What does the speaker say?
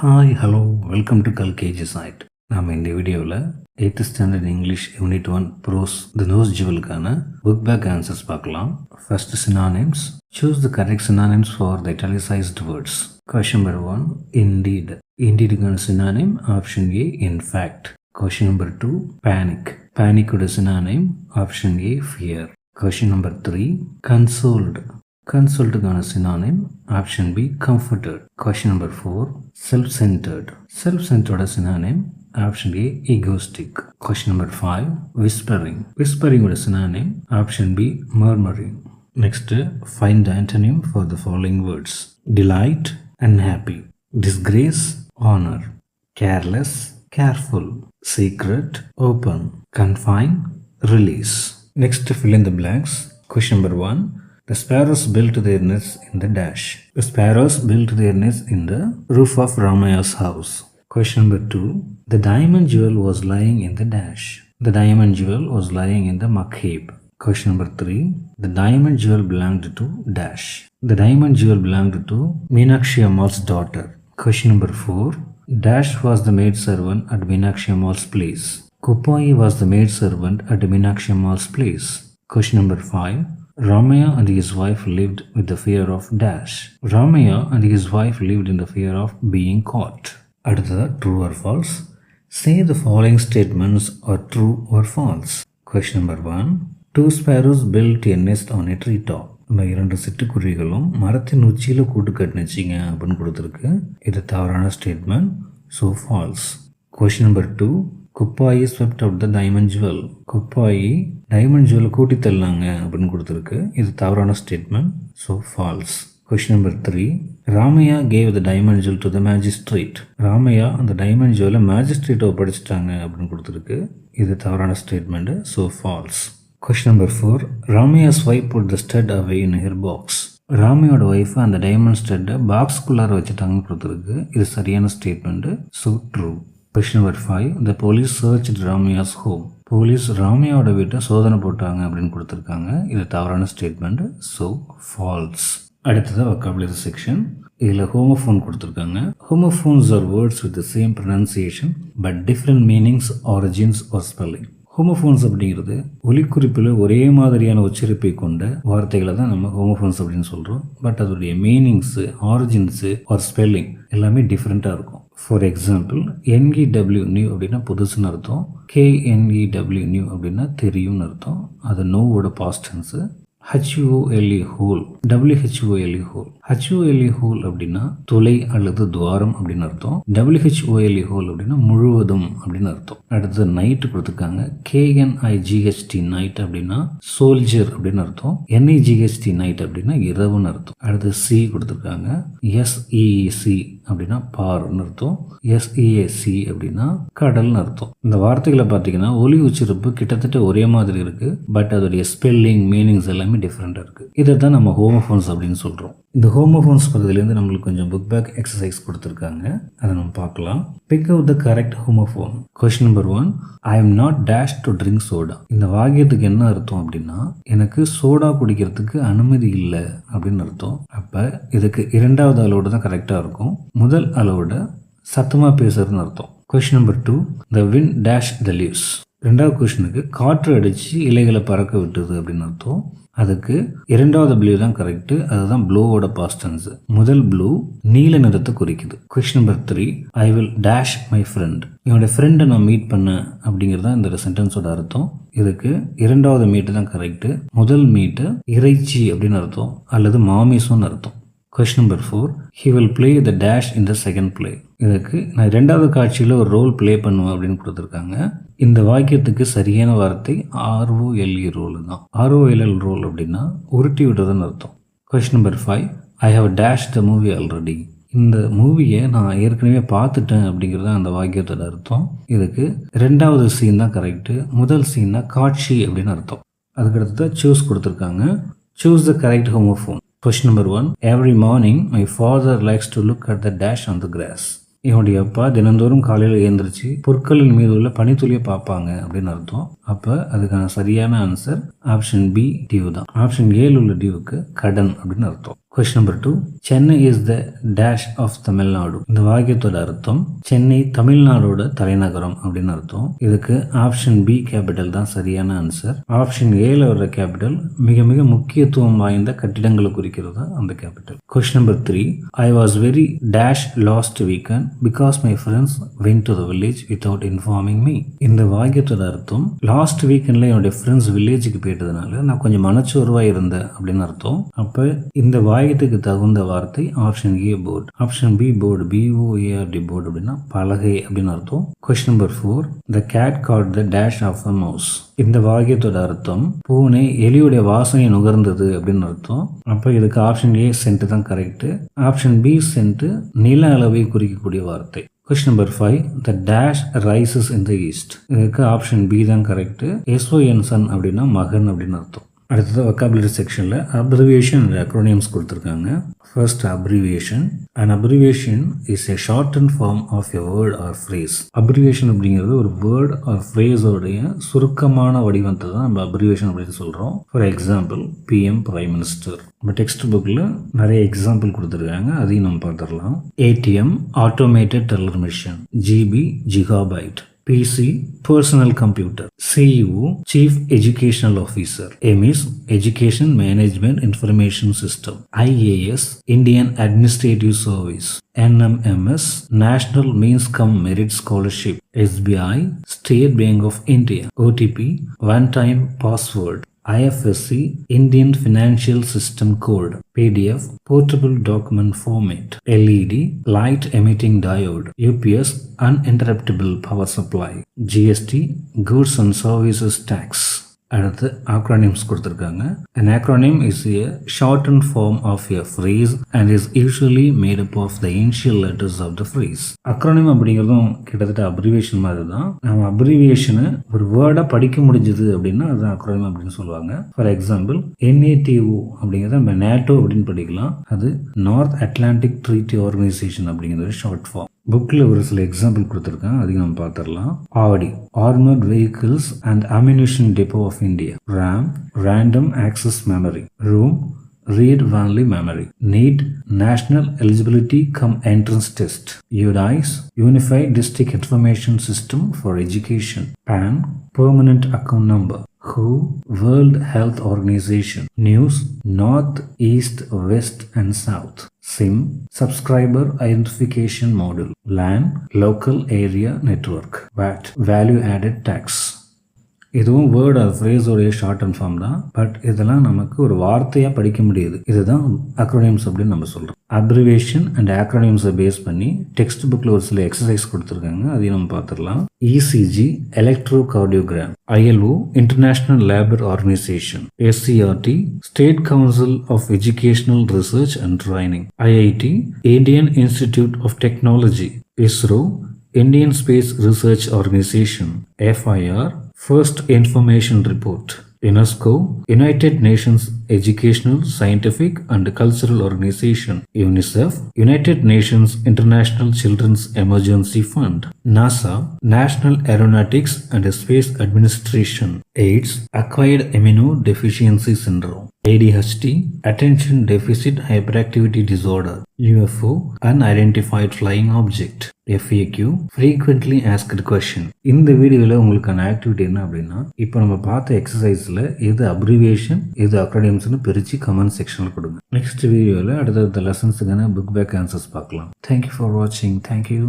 Hi hello welcome to கல்கேஜி side. நாம் இந்த வீடியோவில் 8th standard English unit 1 pros தி nose ஜுவலுக்கான book back answers பார்க்கலாம். First synonyms. Choose the correct synonyms for the italicised words. Question number 1 indeed. இண்டீடுக்கான synonym option A in fact. Question number 2 panic. பேனிக்கோட synonym option A fear. Question number 3 கன்சோல்டு. கன்சோல்டுக்கான synonym option B comforted. Question number 4 self-centred. செல்ஃப்-சென்டர்டோட synonym option A egoistic. Question number 5 whispering. விஸ்பரிங்கோட synonym option B murmuring. Next find the antonym for the following words. Delight unhappy. Disgrace honour. Careless careful. Secret open. Confine release. Next fill in the blanks. Question number 1. The sparrows built their nests in the dash. The sparrows built their nests in the roof of Ramaya's house. Question number 2. The diamond jewel was lying in the dash. The diamond jewel was lying in the muck heap. Question number 3. The diamond jewel belonged to dash. The diamond jewel belonged to Meenakshi Ammal's daughter. Question number 4. Dash was the maid servant at Meenakshi Ammal's place. Kuppai was the maid servant at Meenakshi Ammal's place. Question number 5. Ramaya and his wife lived with the fear of dash. Ramaya and his wife lived in the fear of being caught. அடுத்தது true or false. Say the following statements are true or false. Question number 1. Two sparrows built a nest on a tree top. நம்ம இரண்டு சிட்டுக்குருவிகளும் மரத்தின் உச்சியில் கூட்டு கட்டுனுச்சிங்க அப்படின்னு கொடுத்துருக்கு. இது தவறான statement. So false. Question number 2. Kuppayi swept out the diamond jewel. Kuppayi diamond jewel கூட்டி தள்ளாங்க அப்படின்னு கொடுத்துருக்கு. இது தவறான statement. So false. Question number 3. Ramaiah gave the diamond jewel to the magistrate. Ramaiah அந்த டைமண்ட் ஜுவலை மேஜிஸ்ட்ரேட்டை ஒப்படைச்சிட்டாங்க அப்படின்னு கொடுத்துருக்கு. இது தவறான statement. So false. Question number 4. Ramaiah's wife put the stud away in her box. ராமையோட ஒய்ஃப் அந்த டைமண்ட் ஸ்டட்டை பாக்ஸ்குள்ளார வச்சுட்டாங்கன்னு கொடுத்துருக்கு. இது சரியான statement. So true. Question number 5. The police searched Ramaya's home. Police ராமையாவோட வீட்டை சோதனை போட்டாங்க அப்படின்னு கொடுத்துருக்காங்க. இது தவறான ஸ்டேட்மெண்ட். So false. அடுத்தது vocabulary செக்ஷன். இதில் ஹோமோஃபோன் கொடுத்துருக்காங்க. Homophones are words with the same pronunciation but different meanings, origins or spelling. Homophones அப்படிங்கிறது ஒலிக்குறிப்பில் ஒரே மாதிரியான உச்சரிப்பை கொண்ட வார்த்தைகளை தான் நம்ம ஹோமோஃபோன்ஸ் அப்படின்னு சொல்கிறோம். பட் அதோடைய மீனிங்ஸு, ஆரிஜின்ஸு ஆர் ஸ்பெல்லிங் எல்லாமே டிஃப்ரெண்ட்டாக இருக்கும். ஃபார் எக்ஸாம்பிள் NEW நியூ அப்படின்னா புதுசுன்னு அர்த்தம். KNEW நியூ அப்படின்னா தெரியும்னு அர்த்தம். அது நோவோட past tense. HOLE hole, WHOLE hole. HOLE hole அப்படின்னா துளை அல்லது துவாரம் அப்படின்னு அர்த்தம். WHOLE ஹோல் அப்படின்னா முழுவதும் அப்படின்னு அர்த்தம். அடுத்தது நைட் கொடுத்துருக்காங்க. KNIGHT நைட் அப்படின்னா சோல்ஜர் அப்படின்னு அர்த்தம். NIGHT நைட் அப்படின்னா இரவுன்னு அர்த்தம். அடுத்து C கொடுத்துருக்காங்க. SEEC அப்படின்னா பார்ன்னு அர்த்தம். SEAC அப்படின்னா கடல்னு அர்த்தம். இந்த வார்த்தைகளை பார்த்தீங்கன்னா ஒலி உச்சரிப்பு கிட்டத்தட்ட ஒரே மாதிரி இருக்கு. பட் அதோடைய ஸ்பெல்லிங், மீனிங்ஸ் எல்லாமே டிஃப்ரெண்டாக இருக்குது. இதை தான் நம்ம ஹோமோஃபோன்ஸ் அப்படின்னு சொல்கிறோம். இந்த ஹோமோஃபோன்ஸ் பகுதியிலேருந்து நம்மளுக்கு கொஞ்சம் புக் பேக் எக்ஸசைஸ் கொடுத்துருக்காங்க. அதை நம்ம பார்க்கலாம். Big out the correct homophone. Question number 1. I am not dash to drink soda. இந்த வாக்கியத்துக்கு என்ன அர்த்தம் அப்படின்னா எனக்கு சோடா குடிக்கிறதுக்கு அனுமதி இல்லை அப்படின்னு அர்த்தம். அப்போ இதுக்கு இரண்டாவது அளவோடு தான் கரெக்டாக இருக்கும். முதல் அளவோட சத்தமாக பேசுறதுன்னு அர்த்தம். Question number 2. த வின் டேஷ் த லீவ்ஸ். ரெண்டாவது கொஸ்டினுக்கு காற்று அடித்து இலைகளை பறக்க விட்டுது அப்படின்னு அர்த்தம். அதுக்கு இரண்டாவது ப்ளூ தான் கரெக்டு. அதுதான் ப்ளூவோட பாஸ்ட் டென்ஸ். முதல் ப்ளூ நீல நிறத்தை குறிக்குது. Question number 3. I will dash my friend. என்னோட ஃப்ரெண்டை நான் மீட் பண்ணேன் அப்படிங்கிறது தான் இந்த சென்டென்ஸோட அர்த்தம். இதுக்கு இரண்டாவது மீட்டு தான் கரெக்டு. முதல் மீட்டு இறைச்சி அப்படின்னு அர்த்தம் அல்லது மாமிசம்னு அர்த்தம். Question number 4. He will play the dash in the second play. இதுக்கு நான் ரெண்டாவது காட்சியில் ஒரு ரோல் பிளே பண்ணுவேன் அப்படின்னு கொடுத்துருக்காங்க. இந்த வாக்கியத்துக்கு சரியான வார்த்தை ROLE ரோல் தான். ROLL ரோல் அப்படின்னா உருட்டி விடுறதுன்னு அர்த்தம். Question number 5. I have dash the movie already. இந்த மூவியை நான் ஏற்கனவே பார்த்துட்டேன் அப்படிங்கிறது அந்த வாக்கியத்தோட அர்த்தம். இதுக்கு ரெண்டாவது சீன் தான் கரெக்டு. முதல் சீன் தான் காட்சி அப்படின்னு அர்த்தம். அதுக்கடுத்து சூஸ் கொடுத்துருக்காங்க. Choose the correct homophone. Question number 1. Every morning my father likes to look at the dash on the cross. என்னுடைய அப்பா தினந்தோறும் காலையில் எழுந்திரிச்சு புற்களின் மீது உள்ள பனித்துளியை பார்ப்பாங்க அப்படின்னு அர்த்தம். அப்போ அதுக்கான சரியான ஆன்சர் ஆப்ஷன் பி டியூ தான். ஆப்ஷன் ஏல உள்ள டியூக்கு கடன் அப்படின்னு அர்த்தம். Question number 2, Chennai is the dash of Tamil Nadu. இந்த வாக்கியத்தோட அர்த்தம் சென்னை தமிழ்நாடோட தலைநகரம் அப்படின்னு அர்த்தம். இதுக்கு ஆப்ஷன் பி கேபிட்டல் தான் சரியான ஆன்சர். ஆப்ஷன் ஏல வர்ற கேபிட்டல் மிக மிக முக்கியத்துவம் வாய்ந்த கட்டிடங்களை குறிக்கிறது அந்த capital. Question number 3, I was very dash last weekend because my friends went to the village without informing me. இந்த வாக்கியத்தோட அர்த்தம் லாஸ்ட் வீக்கெண்ட்ல என்னுடைய ஃப்ரெண்ட்ஸ் வில்லேஜுக்கு போயிட்டதுனால நான் கொஞ்சம் மனச்சோர்வா இருந்தேன் அப்படின்னு அர்த்தம். அப்ப இந்த வாக்கியத்துக்கு தகுந்த வார்த்தை option A board. Option B board, BOARD board அப்படின்னா பலகை அப்படின்னு அர்த்தம். Question number 4, the cat caught the dash of a mouse. இந்த வாக்கியத்தோட அர்த்தம் பூனை எலியுடைய வாசனை நுகர்ந்தது அப்படின்னு அர்த்தம். அப்ப இதுக்கு ஆப்ஷன் ஏ சென்ட் தான் கரெக்ட். ஆப்ஷன் பி சென்ட் நில அளவை குறிக்கக்கூடிய வார்த்தை. Question number 5, the dash rises in the east. இதுக்கு ஆப்ஷன் பி தான் கரெக்ட். SON சன் அப்படின்னா மகன் அப்படின்னு அர்த்தம். அடுத்தது வொக்காபுலரி செக்ஷனில் அப்ரிவியேஷன் அண்ட் அக்ரோனியம்ஸ் கொடுத்துருக்காங்க. First abbreviation. An abbreviation is a shortened form of a word or phrase. Abbreviation அப்படிங்கிறது ஒரு வேர்ட் ஆர் ஃப்ரேஸோடைய சுருக்கமான வடிவத்தை தான் நம்ம அப்ரிவியேஷன் அப்படின்னு சொல்கிறோம். For example PM prime minister. நம்ம டெக்ஸ்ட் புக்கில் நிறைய எக்ஸாம்பிள் கொடுத்துருக்காங்க, அதையும் நம்ம பார்த்துடலாம். ATM automated teller machine. GB gigabyte. PC personal computer. CEO chief educational officer. MIS education management information system. IAS Indian administrative service. NMMS national means cum merit scholarship. SBI State Bank of India. OTP one time password. IFSC Indian Financial System Code. PDF Portable Document Format. LED Light Emitting Diode. UPS Uninterruptible Power Supply. GST Goods and Services Tax. அடுத்து acronyms கொடுத்துருக்காங்க. An acronym is a shortened form of a phrase and is usually made up of the initial letters of the phrase. acronym அப்படிங்கிறதும் கிட்டத்தட்ட abbreviation மாதிரி தான். நம்ம அப்ரிவியேஷனை ஒரு வேர்டா படிக்க முடிஞ்சது அப்படின்னா அது acronym அப்படின்னு சொல்லுவாங்க. ஃபார் எக்ஸாம்பிள் NATO அப்படிங்கிறத நம்ம NATO அப்படின்னு படிக்கலாம். அது நார்த் அட்லாண்டிக் ட்ரீட்டி ஆர்கனைசேஷன் அப்படிங்கிறது ஷார்ட் ஃபார்ம். புக்கில் ஒரு சில எக்ஸாம்பிள் கொடுத்துருக்காங்க, அதையும் நம்ம பார்த்துடலாம். ஆடி Armoured Vehicles and Ammunition Depot of India. RAM random access memory. ROM read only memory. NEET national eligibility cum entrance test. UDICE unified district information system for education. PAN permanent account number. WHO World Health Organization. News North, East, West and South. SIM subscriber identification module. LAN local area network. VAT value added tax. இதுவும் word or ஃப்ரேஸோடைய short and form தான். But இதெல்லாம் நமக்கு ஒரு வார்த்தையாக படிக்க முடியுது. இதுதான் அக்ரோனிம்ஸ் அப்படின்னு நம்ம சொல்கிறோம். அப்ரிவேஷன் அண்ட் ஆக்ரோனிம்ஸை பேஸ் பண்ணி டெக்ஸ்ட் புக்கில் ஒரு சில எக்ஸசைஸ் கொடுத்துருக்காங்க, அதையும் நம்ம பார்த்துடலாம். ECG electrocardiogram. ILO International Labour Organization. SCRT State Council of Educational Research and Training. IIT Indian Institute of Technology. ISRO Indian Space Research Organization. FIR First Information Report. UNESCO United Nations Educational, Scientific and Cultural Organization. UNICEF United Nations International Children's Emergency Fund. NASA National Aeronautics and Space Administration. AIDS Acquired Immunodeficiency Syndrome. ADHD Attention Deficit Hyperactivity Disorder. UFO Unidentified Flying Object. FAQ Frequently Asked Question. இந்த வீடியோவில் உங்களுக்கான activity என்ன அப்படின்னா, இப்போ நம்ம பார்த்த எக்ஸசைஸில் எது abbreviation எது அக்ரோனிம்ஸ்னு பிரித்து கமெண்ட் செக்ஷனில் கொடுங்க. நெக்ஸ்ட் வீடியோவில் அடுத்தடுத்த லெசன்ஸுக்கான புக் பேக் ஆன்சர்ஸ் பார்க்கலாம். தேங்க்யூ ஃபார் வாட்சிங். தேங்க்யூ.